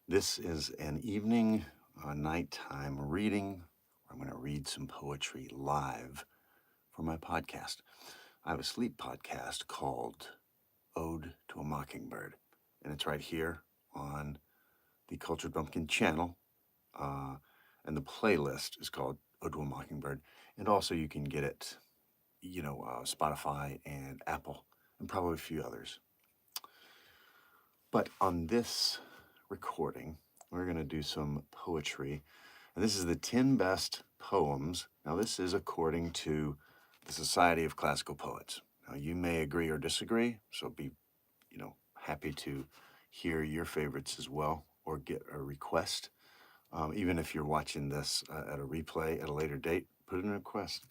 This is an evening, nighttime reading. I'm going to read some poetry live for my podcast. I have a sleep podcast called Ode to a Mockingbird, and it's right here on the Cultured Bumpkin channel. Uh, and the playlist is called Ode to a Mockingbird. And also, you can get it, Spotify and Apple, and probably a few others. But on this recording, we're going to do some poetry. And this is the 10 best poems. Now, this is according to the Society of Classical Poets. Now, you may agree or disagree, so be, happy to hear your favorites as well or get a request. Even if you're watching this at a replay at a later date, put in a request.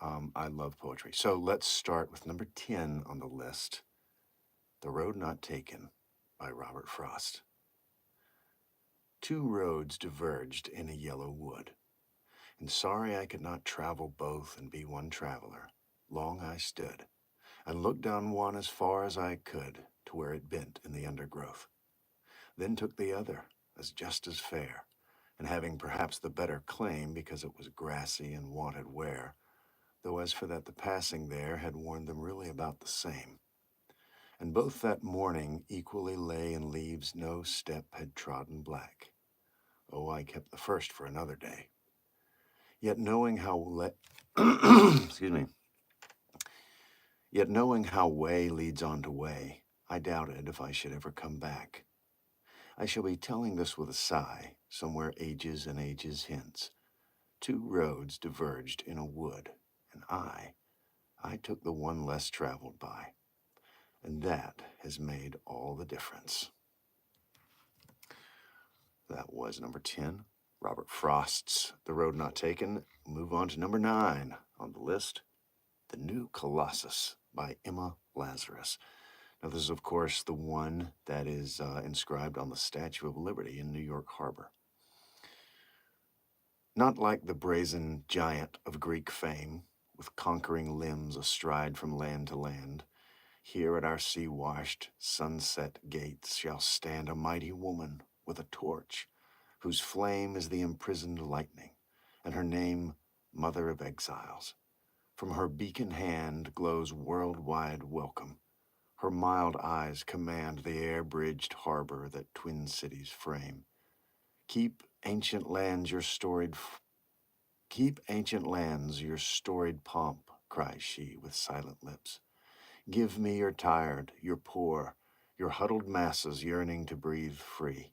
I love poetry. So let's start with number 10 on the list, The Road Not Taken by Robert Frost. Two roads diverged in a yellow wood, and sorry I could not travel both and be one traveler. Long I stood, and looked down one as far as I could to where it bent in the undergrowth. Then took the other, as just as fair, and having perhaps the better claim because it was grassy and wanted wear, though as for that the passing there had worn them really about the same. And both that morning equally lay in leaves no step had trodden black. Oh, I kept the first for another day. Yet knowing how excuse me. Yet knowing how way leads on to way, I doubted if I should ever come back. I shall be telling this with a sigh, somewhere ages and ages hence. Two roads diverged in a wood, and I took the one less traveled by, and that has made all the difference. That was number 10, Robert Frost's The Road Not Taken. Move on to number 9 on the list, The New Colossus by Emma Lazarus. Now, this is, of course, the one that is inscribed on the Statue of Liberty in New York Harbor. Not like the brazen giant of Greek fame, with conquering limbs astride from land to land, here at our sea-washed, sunset gates shall stand a mighty woman with a torch, whose flame is the imprisoned lightning, and her name Mother of Exiles. From her beacon hand glows worldwide welcome. Her mild eyes command the air-bridged harbor that twin cities frame. Keep ancient lands your storied pomp, cries she with silent lips. Give me your tired, your poor, your huddled masses yearning to breathe free.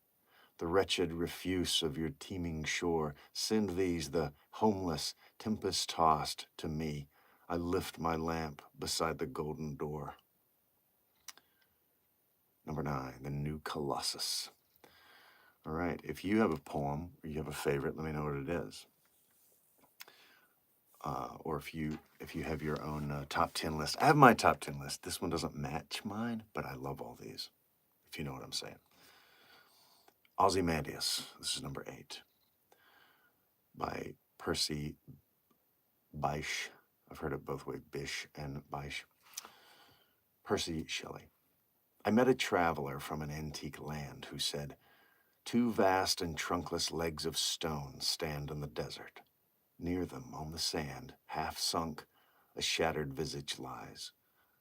The wretched refuse of your teeming shore, send these, the homeless, tempest-tossed, to me. I lift my lamp beside the golden door. Number 9, The New Colossus. All right, if you have a poem or you have a favorite, let me know what it is. Or if you have your own top 10 list. I have my top 10 list. This one doesn't match mine, but I love all these, if you know what I'm saying. Ozymandias, this is number 8, by Percy Bysshe. I've heard it both ways, Bish and Bysshe. Percy Shelley. I met a traveler from an antique land who said, "Two vast and trunkless legs of stone stand in the desert. Near them, on the sand, half sunk, a shattered visage lies,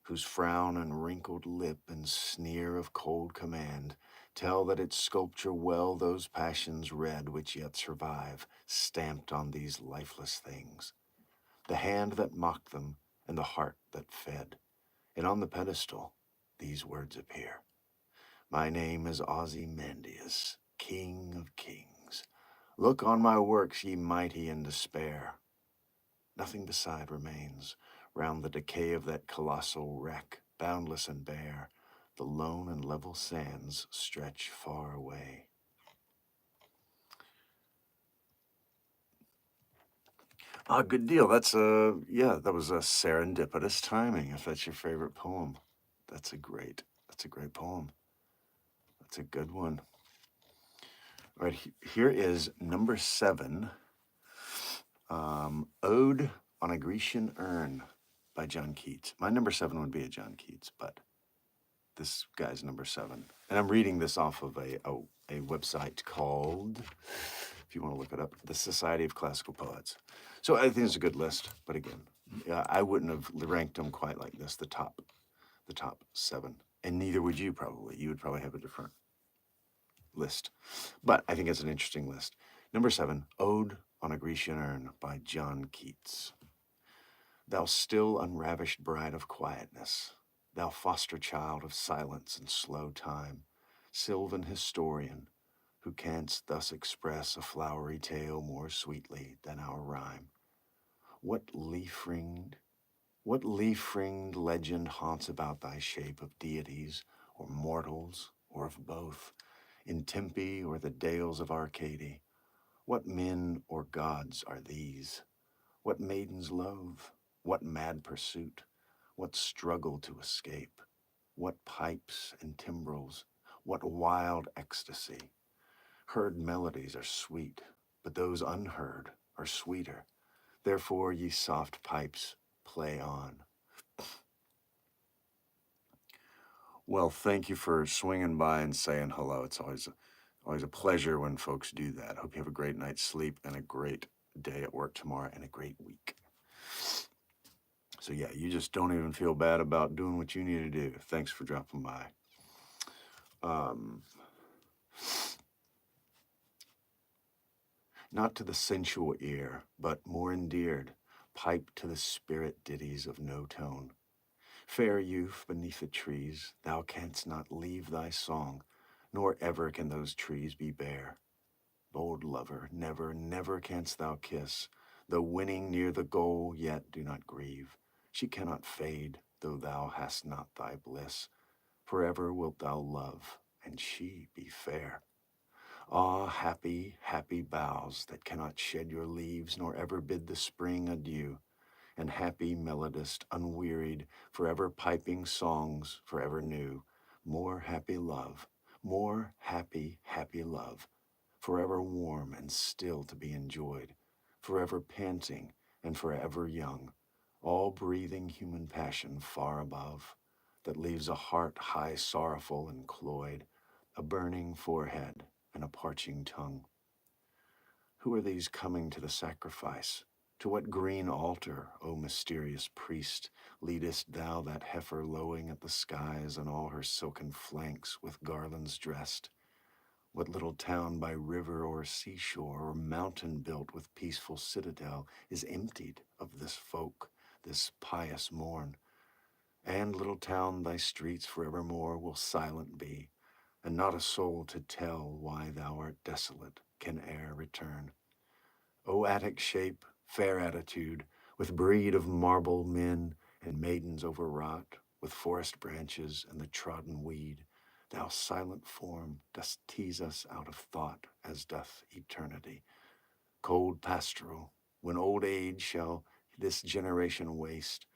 whose frown and wrinkled lip and sneer of cold command tell that its sculpture well those passions read which yet survive, stamped on these lifeless things. The hand that mocked them and the heart that fed. And on the pedestal, these words appear. My name is Ozymandias, King of Kings. Look on my works, ye mighty in despair. Nothing beside remains. Round the decay of that colossal wreck, boundless and bare, the lone and level sands stretch far away." Good deal. That's that was a serendipitous timing. If that's your favorite poem, that's a great poem. That's a good one. All right, here is number 7, Ode on a Grecian Urn by John Keats. My number 7 would be a John Keats, but this guy's number 7. And I'm reading this off of a website called, if you want to look it up, the Society of Classical Poets. So I think it's a good list, but again, I wouldn't have ranked them quite like this, the top 7. And neither would you probably. You would probably have a different list. But I think it's an interesting list. Number 7, Ode on a Grecian Urn by John Keats. Thou still unravished bride of quietness, thou foster child of silence and slow time, sylvan historian, who canst thus express a flowery tale more sweetly than our rhyme. What leaf-ringed legend haunts about thy shape of deities or mortals or of both, in Tempe or the dales of Arcady? What men or gods are these? What maidens loathe? What mad pursuit? What struggle to escape? What pipes and timbrels? What wild ecstasy? Heard melodies are sweet, but those unheard are sweeter. Therefore, ye soft pipes, play on. Well, thank you for swinging by and saying hello. It's always a pleasure when folks do that. Hope you have a great night's sleep and a great day at work tomorrow and a great week. So yeah, you just don't even feel bad about doing what you need to do. Thanks for dropping by. Not to the sensual ear, but more endeared, pipe to the spirit ditties of no tone. Fair youth beneath the trees, thou canst not leave thy song, nor ever can those trees be bare. Bold lover, never, never canst thou kiss, though winning near the goal, yet do not grieve. She cannot fade, though thou hast not thy bliss. Forever wilt thou love, and she be fair. Ah, happy, happy boughs that cannot shed your leaves, nor ever bid the spring adieu, and happy melodist, unwearied, forever piping songs forever new. More happy love, more happy, happy love, forever warm and still to be enjoyed, forever panting and forever young, all breathing human passion far above, that leaves a heart high sorrowful and cloyed, a burning forehead and a parching tongue. Who are these coming to the sacrifice? To what green altar, O mysterious priest, leadest thou that heifer lowing at the skies and all her silken flanks with garlands dressed? What little town by river or seashore or mountain built with peaceful citadel is emptied of this folk, this pious morn? And, little town, thy streets forevermore will silent be, and not a soul to tell why thou art desolate can e'er return. O Attic shape, fair attitude, with breed of marble men and maidens overwrought, with forest branches and the trodden weed, thou silent form dost tease us out of thought as doth eternity. Cold pastoral, when old age shall this generation waste,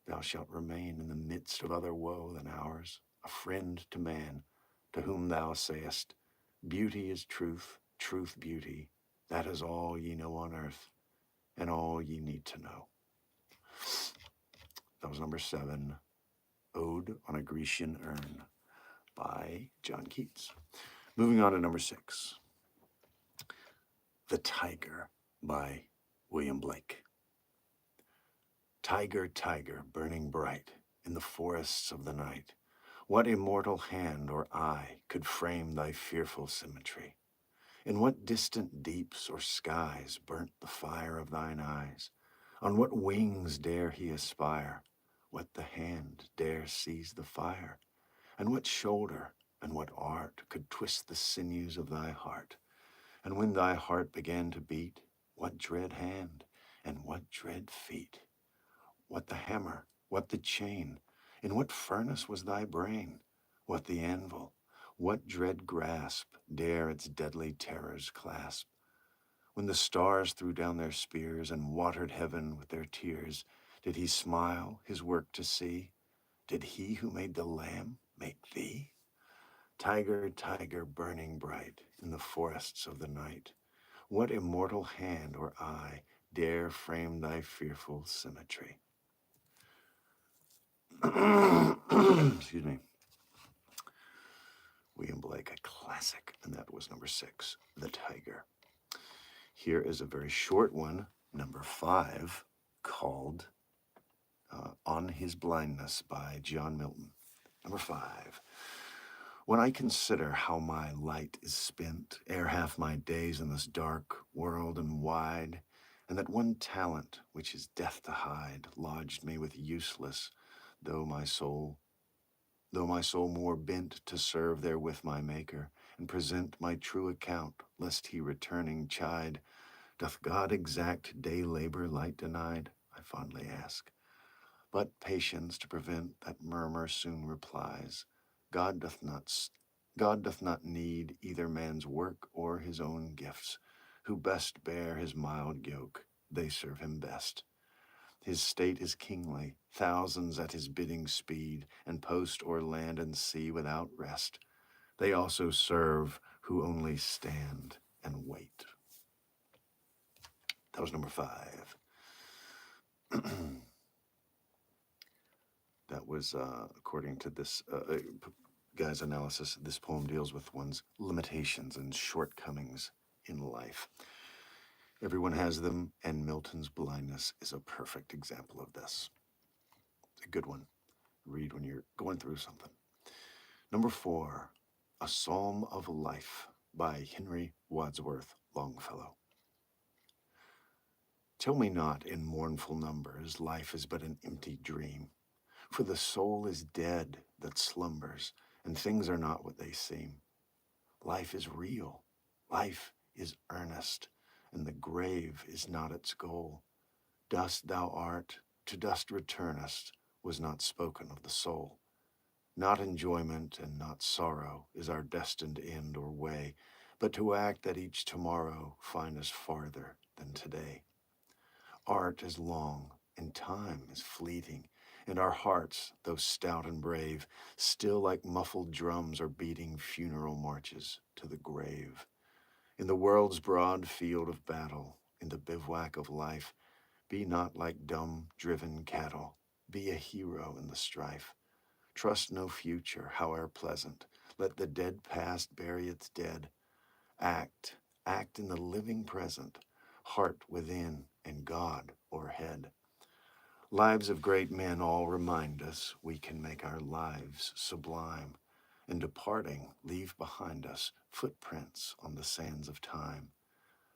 thou shalt remain in the midst of other woe than ours, a friend to man, to whom thou sayest, beauty is truth, truth beauty, that is all ye know on earth, and all ye need to know. That was number 7, Ode on a Grecian Urn by John Keats. Moving on to number 6, The Tiger by William Blake. Tiger, tiger, burning bright in the forests of the night, what immortal hand or eye could frame thy fearful symmetry? In what distant deeps or skies burnt the fire of thine eyes? On what wings dare he aspire? What the hand dare seize the fire? And what shoulder and what art could twist the sinews of thy heart? And when thy heart began to beat, what dread hand and what dread feet? What the hammer, what the chain? In what furnace was thy brain? What the anvil? What dread grasp dare its deadly terrors clasp? When the stars threw down their spears and watered heaven with their tears, did he smile his work to see? Did he who made the lamb make thee? Tiger, tiger, burning bright in the forests of the night, what immortal hand or eye dare frame thy fearful symmetry? Excuse me. William Blake, a classic, and that was number 6, The Tiger. Here is a very short one, number 5, called On His Blindness by John Milton. Number 5. When I consider how my light is spent, ere half my days in this dark world and wide, and that one talent, which is death to hide, lodged me with useless, though my soul more bent to serve therewith my Maker, and present my true account, lest he returning chide, doth God exact day labor light denied? I fondly ask. But patience to prevent that murmur soon replies, God doth not need either man's work or his own gifts. Who best bear his mild yoke, they serve him best. His state is kingly, thousands at his bidding speed, and post o'er land and sea without rest. They also serve who only stand and wait. That was number 5. That was, according to this guy's analysis, this poem deals with one's limitations and shortcomings in life. Everyone has them, and Milton's Blindness is a perfect example of this. It's a good one. Read when you're going through something. Number 4, A Psalm of Life by Henry Wordsworth Longfellow. Tell me not in mournful numbers, life is but an empty dream. For the soul is dead that slumbers, and things are not what they seem. Life is real, life is earnest, and the grave is not its goal. Dust thou art, to dust returnest, was not spoken of the soul. Not enjoyment and not sorrow is our destined end or way, but to act that each tomorrow find us farther than today. Art is long, and time is fleeting, and our hearts, though stout and brave, still like muffled drums are beating funeral marches to the grave. In the world's broad field of battle, in the bivouac of life, be not like dumb, driven cattle, be a hero in the strife. Trust no future, howe'er pleasant, let the dead past bury its dead. Act in the living present, heart within and God o'erhead. Lives of great men all remind us we can make our lives sublime, and departing leave behind us footprints on the sands of time.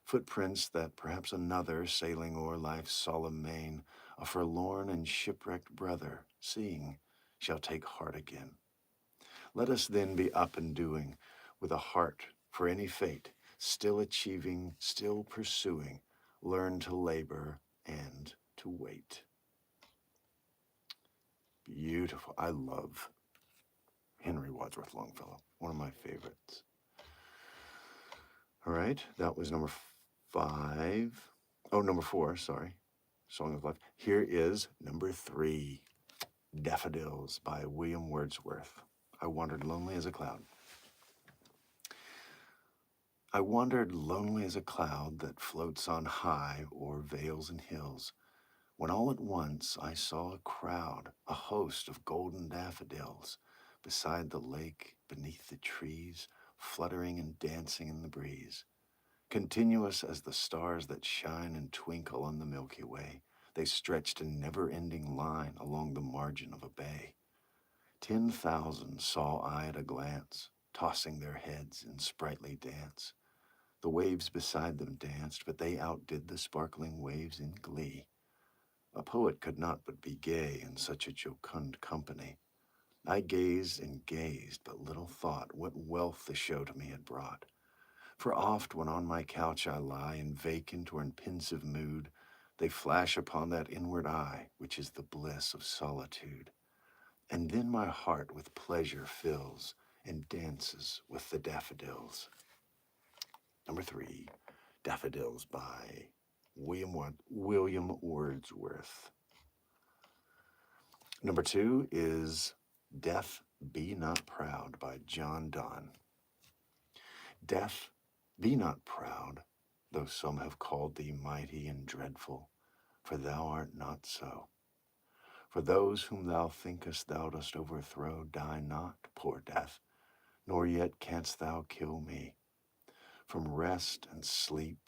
Footprints that perhaps another, sailing o'er life's solemn main, a forlorn and shipwrecked brother, seeing, shall take heart again. Let us then be up and doing, with a heart for any fate, still achieving, still pursuing, learn to labor and to wait. Beautiful. I love Henry Wadsworth Longfellow, one of my favorites. All right, that was number 5. Oh, number 4, sorry. Song of Life. Here is number 3, Daffodils by William Wordsworth. I wandered lonely as a cloud. I wandered lonely as a cloud that floats on high o'er vales and hills, when all at once I saw a crowd, a host of golden daffodils, beside the lake, beneath the trees, fluttering and dancing in the breeze. Continuous as the stars that shine and twinkle on the Milky Way, they stretched in never-ending line along the margin of a bay. 10,000 saw I at a glance, tossing their heads in sprightly dance. The waves beside them danced, but they outdid the sparkling waves in glee. A poet could not but be gay in such a jocund company. I gazed and gazed, but little thought what wealth the show to me had brought. For oft, when on my couch I lie in vacant or in pensive mood, they flash upon that inward eye, which is the bliss of solitude. And then my heart with pleasure fills and dances with the daffodils. Number 3, Daffodils by William Wordsworth. Number 2 is Death, Be Not Proud by Donne. Death, be not proud, though some have called thee mighty and dreadful, for thou art not so. For those whom thou thinkest thou dost overthrow die not, poor Death, nor yet canst thou kill me. From rest and sleep,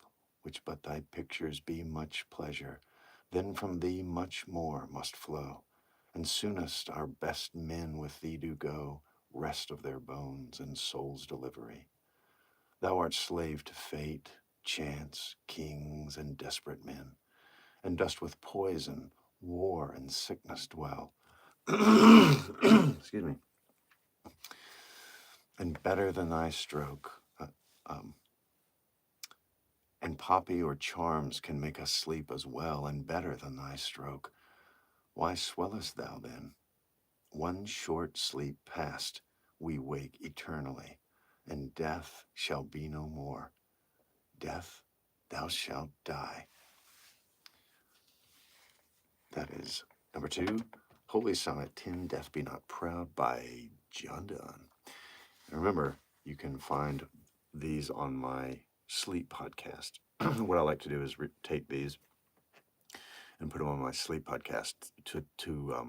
which but thy pictures be much pleasure, then from thee much more must flow, and soonest our best men with thee do go, rest of their bones and soul's delivery. Thou art slave to fate, chance, kings, and desperate men, and dost with poison, war, and sickness dwell. Excuse me. And better than thy stroke, and poppy or charms can make us sleep as well, and better than thy stroke. Why swellest thou then? One short sleep past, we wake eternally, and death shall be no more. Death, thou shalt die. That is number 2, Holy Sonnet 10, Death Be Not Proud by John Donne. And remember, you can find these on my sleep podcast. What I like to do is take these and put them on my sleep podcast to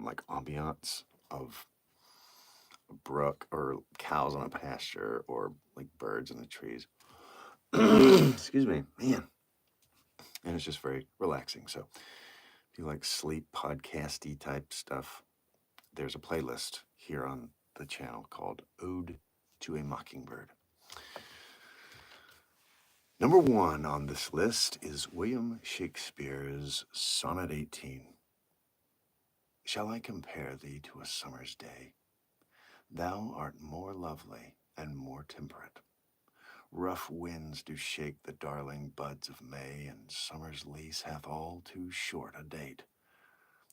like ambiance of a brook or cows on a pasture or like birds in the trees. Excuse me, man. And it's just very relaxing. So if you like sleep podcasty type stuff, there's a playlist here on the channel called Ode to a Mockingbird. Number 1 on this list is William Shakespeare's Sonnet 18. Shall I compare thee to a summer's day? Thou art more lovely and more temperate. Rough winds do shake the darling buds of May, and summer's lease hath all too short a date.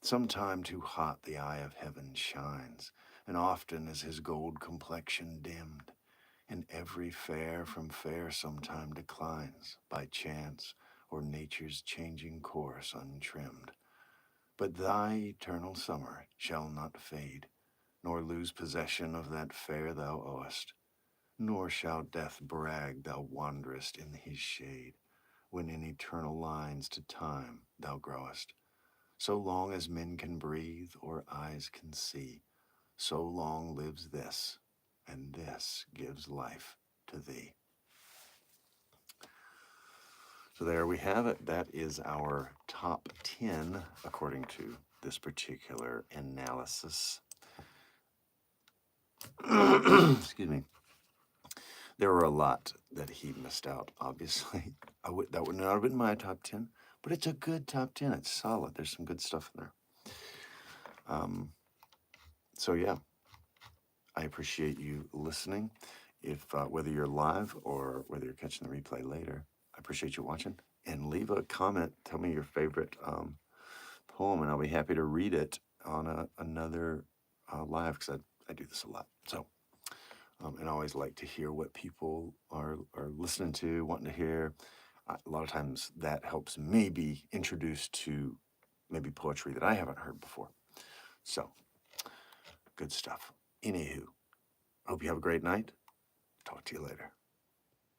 Sometime too hot the eye of heaven shines, and often is his gold complexion dimmed, and every fair from fair sometime declines, by chance or nature's changing course untrimmed. But thy eternal summer shall not fade, nor lose possession of that fair thou owest, nor shall death brag thou wanderest in his shade, when in eternal lines to time thou growest. So long as men can breathe or eyes can see, so long lives this, and this gives life to thee. So there we have it. That is our top 10 according to this particular analysis. Excuse me. There were a lot that he missed out, obviously. That would not have been my top 10, but it's a good top 10. It's solid. There's some good stuff in there. So yeah, I appreciate you listening. If whether you're live or whether you're catching the replay later, I appreciate you watching. And leave a comment. Tell me your favorite poem, and I'll be happy to read it on another live, because I do this a lot. So, and I always like to hear what people are listening to, wanting to hear. A lot of times that helps me be introduced to maybe poetry that I haven't heard before. So, good stuff. Anywho, hope you have a great night. Talk to you later.